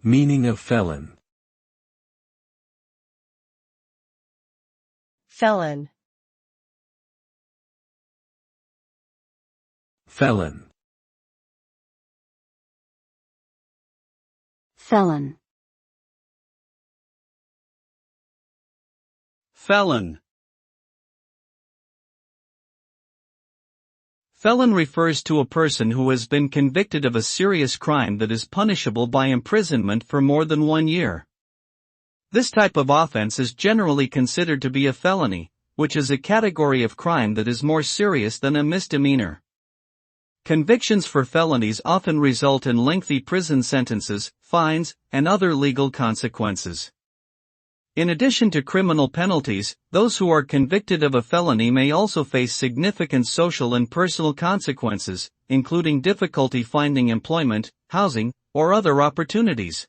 Meaning of felon. Felon. Felon. Felon. Felon. Felon refers to a person who has been convicted of a serious crime that is punishable by imprisonment for more than 1 year. This type of offense is generally considered to be a felony, which is a category of crime that is more serious than a misdemeanor. Convictions for felonies often result in lengthy prison sentences, fines, and other legal consequences. In addition to criminal penalties, those who are convicted of a felony may also face significant social and personal consequences, including difficulty finding employment, housing, or other opportunities.